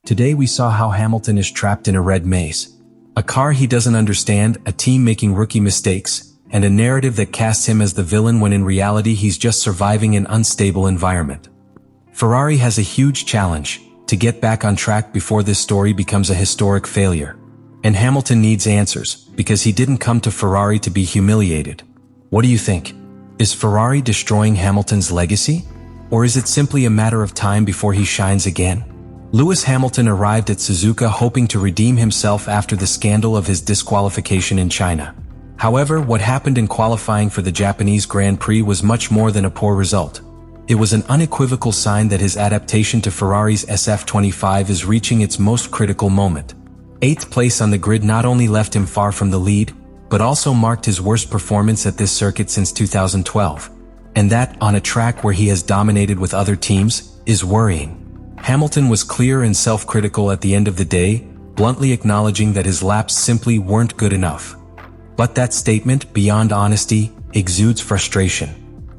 Today we saw how Hamilton is trapped in a red maze. A car he doesn't understand, a team making rookie mistakes, and a narrative that casts him as the villain when in reality he's just surviving an unstable environment. Ferrari has a huge challenge: to get back on track before this story becomes a historic failure. And Hamilton needs answers, because he didn't come to Ferrari to be humiliated. What do you think? Is Ferrari destroying Hamilton's legacy? Or is it simply a matter of time before he shines again? Lewis Hamilton arrived at Suzuka hoping to redeem himself after the scandal of his disqualification in China. However, what happened in qualifying for the Japanese Grand Prix was much more than a poor result. It was an unequivocal sign that his adaptation to Ferrari's SF25 is reaching its most critical moment. 8th place on the grid not only left him far from the lead, but also marked his worst performance at this circuit since 2012. And that, on a track where he has dominated with other teams, is worrying. Hamilton was clear and self-critical at the end of the day, bluntly acknowledging that his laps simply weren't good enough. But that statement, beyond honesty, exudes frustration.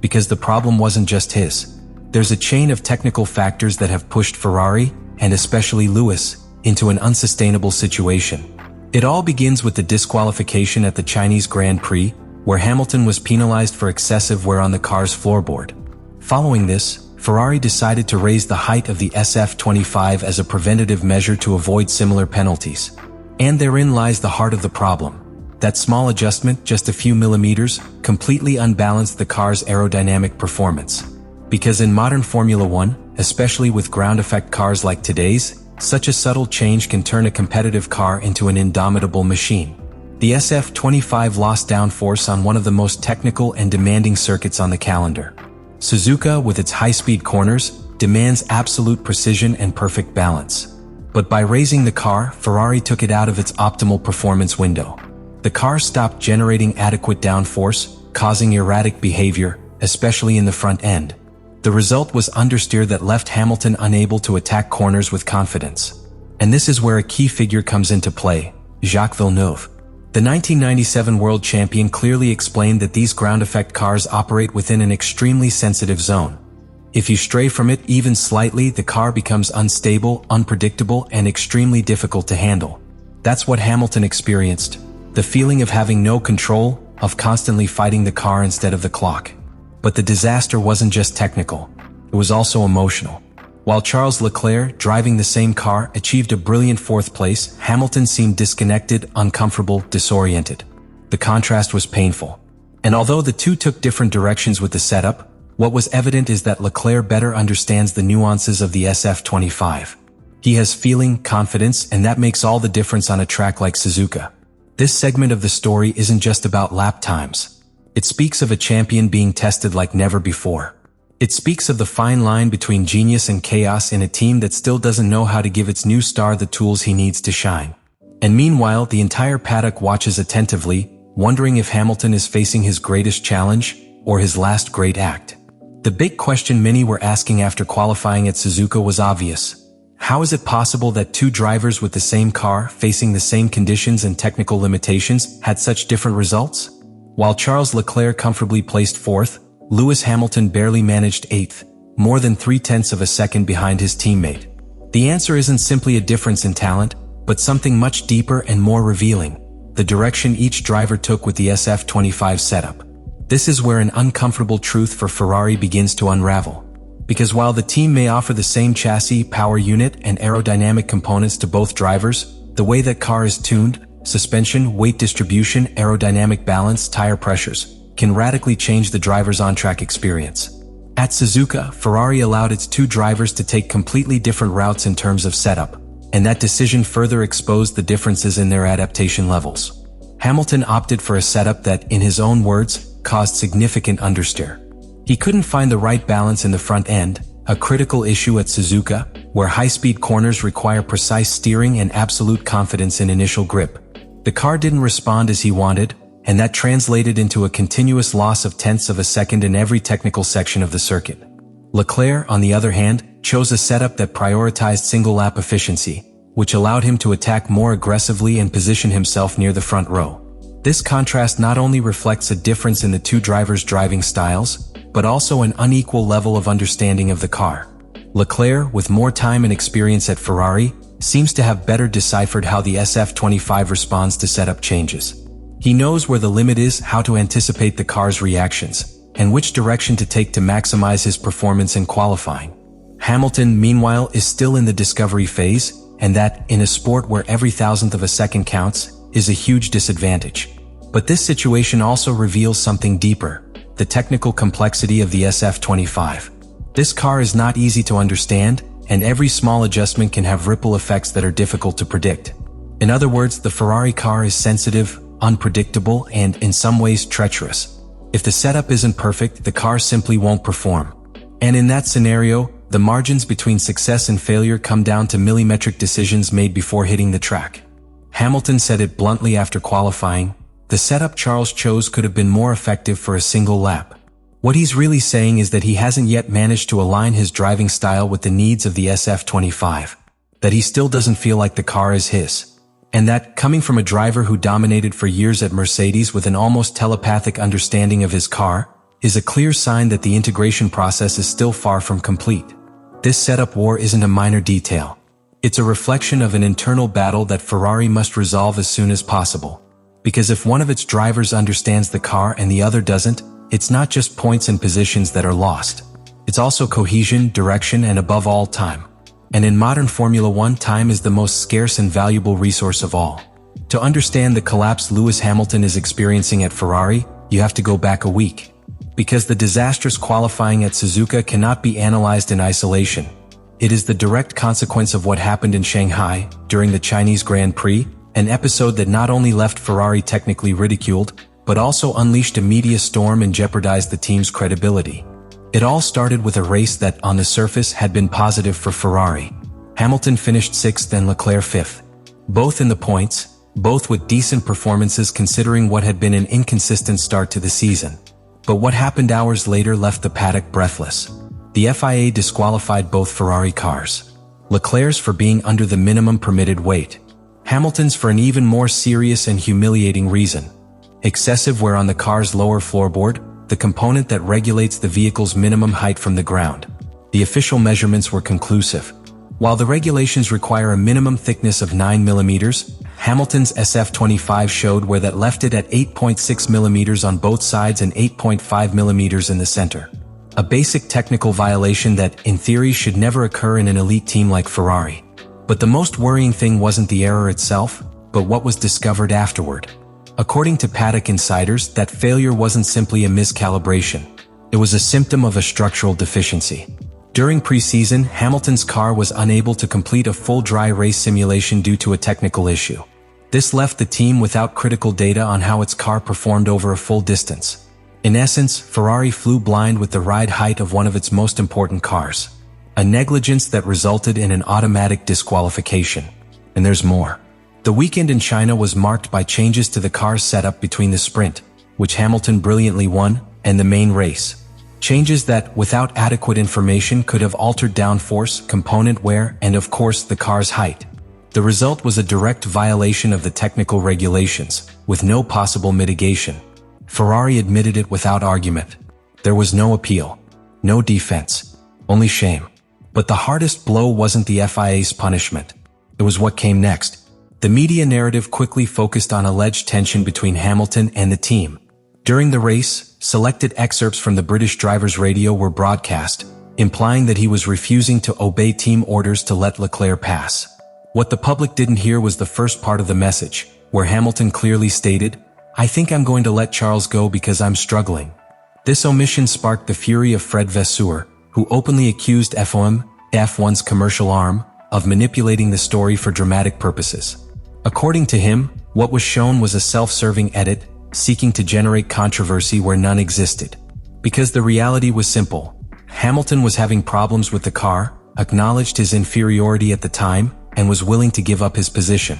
Because the problem wasn't just his. There's a chain of technical factors that have pushed Ferrari, and especially Lewis, into an unsustainable situation. It all begins with the disqualification at the Chinese Grand Prix, where Hamilton was penalized for excessive wear on the car's floorboard. Following this, Ferrari decided to raise the height of the SF25 as a preventative measure to avoid similar penalties. And therein lies the heart of the problem. That small adjustment, just a few millimeters, completely unbalanced the car's aerodynamic performance. Because in modern Formula One, especially with ground effect cars like today's, such a subtle change can turn a competitive car into an indomitable machine. The SF25 lost downforce on one of the most technical and demanding circuits on the calendar. Suzuka, with its high-speed corners, demands absolute precision and perfect balance. But by raising the car, Ferrari took it out of its optimal performance window. The car stopped generating adequate downforce, causing erratic behavior, especially in the front end. The result was understeer that left Hamilton unable to attack corners with confidence. And this is where a key figure comes into play: Jacques Villeneuve. The 1997 world champion clearly explained that these ground effect cars operate within an extremely sensitive zone. If you stray from it even slightly, the car becomes unstable, unpredictable, and extremely difficult to handle. That's what Hamilton experienced: the feeling of having no control, of constantly fighting the car instead of the clock. But the disaster wasn't just technical, it was also emotional. While Charles Leclerc, driving the same car, achieved a brilliant 4th place, Hamilton seemed disconnected, uncomfortable, disoriented. The contrast was painful. And although the two took different directions with the setup, what was evident is that Leclerc better understands the nuances of the SF25. He has feeling, confidence, and that makes all the difference on a track like Suzuka. This segment of the story isn't just about lap times. It speaks of a champion being tested like never before. It speaks of the fine line between genius and chaos in a team that still doesn't know how to give its new star the tools he needs to shine. And meanwhile, the entire paddock watches attentively, wondering if Hamilton is facing his greatest challenge, or his last great act. The big question many were asking after qualifying at Suzuka was obvious. How is it possible that two drivers with the same car, facing the same conditions and technical limitations, had such different results? While Charles Leclerc comfortably placed 4th, Lewis Hamilton barely managed 8th, more than 0.3 of a second behind his teammate. The answer isn't simply a difference in talent, but something much deeper and more revealing: the direction each driver took with the SF25 setup. This is where an uncomfortable truth for Ferrari begins to unravel. Because while the team may offer the same chassis, power unit, and aerodynamic components to both drivers, the way that car is tuned, suspension, weight distribution, aerodynamic balance, tire pressures, can radically change the driver's on-track experience. At Suzuka, Ferrari allowed its two drivers to take completely different routes in terms of setup, and that decision further exposed the differences in their adaptation levels. Hamilton opted for a setup that, in his own words, caused significant understeer. He couldn't find the right balance in the front end, a critical issue at Suzuka, where high-speed corners require precise steering and absolute confidence in initial grip. The car didn't respond as he wanted, and that translated into a continuous loss of 0.1 of a second in every technical section of the circuit. Leclerc, on the other hand, chose a setup that prioritized single-lap efficiency, which allowed him to attack more aggressively and position himself near the front row. This contrast not only reflects a difference in the two drivers' driving styles, but also an unequal level of understanding of the car. Leclerc, with more time and experience at Ferrari, seems to have better deciphered how the SF25 responds to setup changes. He knows where the limit is, how to anticipate the car's reactions, and which direction to take to maximize his performance in qualifying. Hamilton, meanwhile, is still in the discovery phase, and that, in a sport where every thousandth of a second counts, is a huge disadvantage. But this situation also reveals something deeper: the technical complexity of the SF25. This car is not easy to understand, and every small adjustment can have ripple effects that are difficult to predict. In other words, the Ferrari car is sensitive, unpredictable, and in some ways treacherous. If the setup isn't perfect, the car simply won't perform. And in that scenario, the margins between success and failure come down to millimetric decisions made before hitting the track. Hamilton said it bluntly after qualifying: "The setup Charles chose could have been more effective for a single lap." What he's really saying is that he hasn't yet managed to align his driving style with the needs of the SF25, that he still doesn't feel like the car is his. And that, coming from a driver who dominated for years at Mercedes with an almost telepathic understanding of his car, is a clear sign that the integration process is still far from complete. This setup war isn't a minor detail. It's a reflection of an internal battle that Ferrari must resolve as soon as possible. Because if one of its drivers understands the car and the other doesn't, it's not just points and positions that are lost. It's also cohesion, direction, and above all, time. And in modern Formula One, time is the most scarce and valuable resource of all. To understand the collapse Lewis Hamilton is experiencing at Ferrari, you have to go back a week. Because the disastrous qualifying at Suzuka cannot be analyzed in isolation. It is the direct consequence of what happened in Shanghai, during the Chinese Grand Prix, an episode that not only left Ferrari technically ridiculed, but also unleashed a media storm and jeopardized the team's credibility. It all started with a race that, on the surface, had been positive for Ferrari. Hamilton finished 6th and Leclerc 5th. Both in the points, both with decent performances considering what had been an inconsistent start to the season. But what happened hours later left the paddock breathless. The FIA disqualified both Ferrari cars. Leclerc's for being under the minimum permitted weight. Hamilton's for an even more serious and humiliating reason: excessive wear on the car's lower floorboard, the component that regulates the vehicle's minimum height from the ground. The official measurements were conclusive. While the regulations require a minimum thickness of 9 mm, Hamilton's SF25 showed where that left it at 8.6 mm on both sides and 8.5 mm in the center. A basic technical violation that, in theory, should never occur in an elite team like Ferrari. But the most worrying thing wasn't the error itself, but what was discovered afterward. According to paddock insiders, that failure wasn't simply a miscalibration. It was a symptom of a structural deficiency. During preseason, Hamilton's car was unable to complete a full dry race simulation due to a technical issue. This left the team without critical data on how its car performed over a full distance. In essence, Ferrari flew blind with the ride height of one of its most important cars. A negligence that resulted in an automatic disqualification. And there's more. The weekend in China was marked by changes to the car's setup between the sprint, which Hamilton brilliantly won, and the main race. Changes that, without adequate information, could have altered downforce, component wear, and of course the car's height. The result was a direct violation of the technical regulations, with no possible mitigation. Ferrari admitted it without argument. There was no appeal, no defense, only shame. But the hardest blow wasn't the FIA's punishment. It was what came next. The media narrative quickly focused on alleged tension between Hamilton and the team. During the race, selected excerpts from the British driver's radio were broadcast, implying that he was refusing to obey team orders to let Leclerc pass. What the public didn't hear was the first part of the message, where Hamilton clearly stated, "I think I'm going to let Charles go because I'm struggling." This omission sparked the fury of Fred Vasseur, who openly accused F1's commercial arm, of manipulating the story for dramatic purposes. According to him, what was shown was a self-serving edit, seeking to generate controversy where none existed. Because the reality was simple. Hamilton was having problems with the car, acknowledged his inferiority at the time, and was willing to give up his position.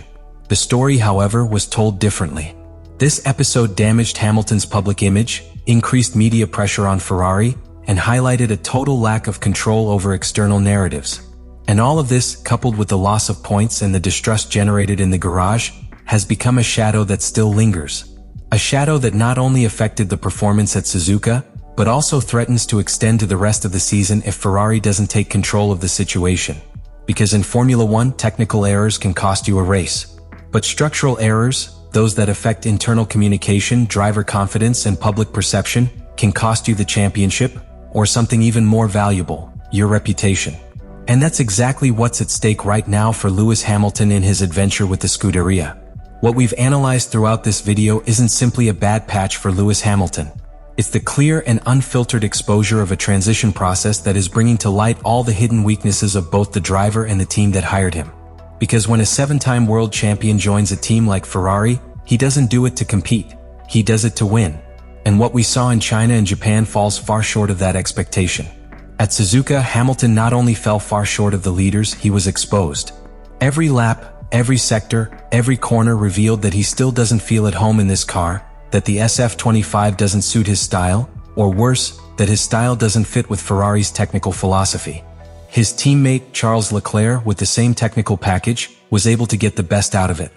The story, however, was told differently. This episode damaged Hamilton's public image, increased media pressure on Ferrari, and highlighted a total lack of control over external narratives. And all of this, coupled with the loss of points and the distrust generated in the garage, has become a shadow that still lingers. A shadow that not only affected the performance at Suzuka, but also threatens to extend to the rest of the season if Ferrari doesn't take control of the situation. Because in Formula 1, technical errors can cost you a race. But structural errors, those that affect internal communication, driver confidence, and public perception, can cost you the championship, or something even more valuable, your reputation. And that's exactly what's at stake right now for Lewis Hamilton in his adventure with the Scuderia. What we've analyzed throughout this video isn't simply a bad patch for Lewis Hamilton. It's the clear and unfiltered exposure of a transition process that is bringing to light all the hidden weaknesses of both the driver and the team that hired him. Because when a 7-time world champion joins a team like Ferrari, he doesn't do it to compete. He does it to win. And what we saw in China and Japan falls far short of that expectation. At Suzuka, Hamilton not only fell far short of the leaders, he was exposed. Every lap, every sector, every corner revealed that he still doesn't feel at home in this car, that the SF25 doesn't suit his style, or worse, that his style doesn't fit with Ferrari's technical philosophy. His teammate, Charles Leclerc, with the same technical package, was able to get the best out of it.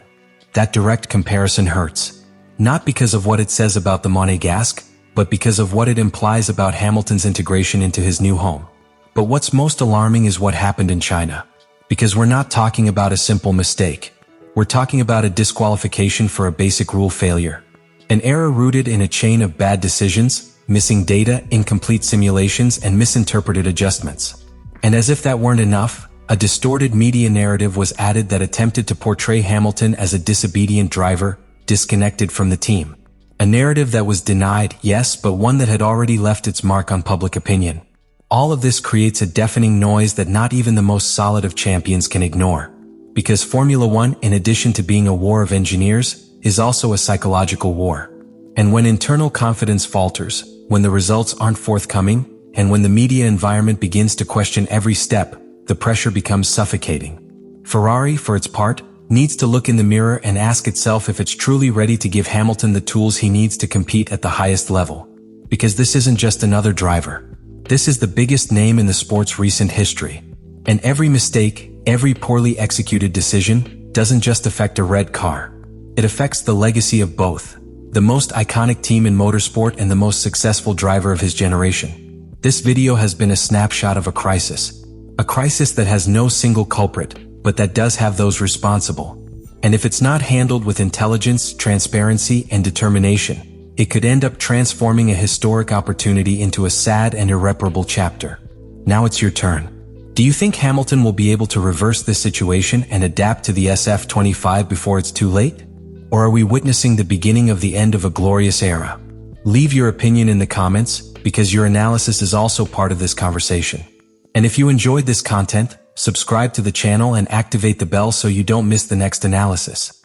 That direct comparison hurts. Not because of what it says about the Monégasque, but because of what it implies about Hamilton's integration into his new home. But what's most alarming is what happened in China. Because we're not talking about a simple mistake. We're talking about a disqualification for a basic rule failure. An error rooted in a chain of bad decisions, missing data, incomplete simulations, and misinterpreted adjustments. And as if that weren't enough, a distorted media narrative was added that attempted to portray Hamilton as a disobedient driver, disconnected from the team. A narrative that was denied, yes, but one that had already left its mark on public opinion. All of this creates a deafening noise that not even the most solid of champions can ignore. Because Formula 1, in addition to being a war of engineers, is also a psychological war. And when internal confidence falters, when the results aren't forthcoming, and when the media environment begins to question every step, the pressure becomes suffocating. Ferrari, for its part, needs to look in the mirror and ask itself if it's truly ready to give Hamilton the tools he needs to compete at the highest level. Because this isn't just another driver. This is the biggest name in the sport's recent history. And every mistake, every poorly executed decision, doesn't just affect a red car. It affects the legacy of both, the most iconic team in motorsport and the most successful driver of his generation. This video has been a snapshot of a crisis that has no single culprit, but that does have those responsible. And if it's not handled with intelligence, transparency, and determination, it could end up transforming a historic opportunity into a sad and irreparable chapter. Now it's your turn. Do you think Hamilton will be able to reverse this situation and adapt to the SF25 before it's too late? Or are we witnessing the beginning of the end of a glorious era? Leave your opinion in the comments, because your analysis is also part of this conversation. And if you enjoyed this content, subscribe to the channel and activate the bell so you don't miss the next analysis.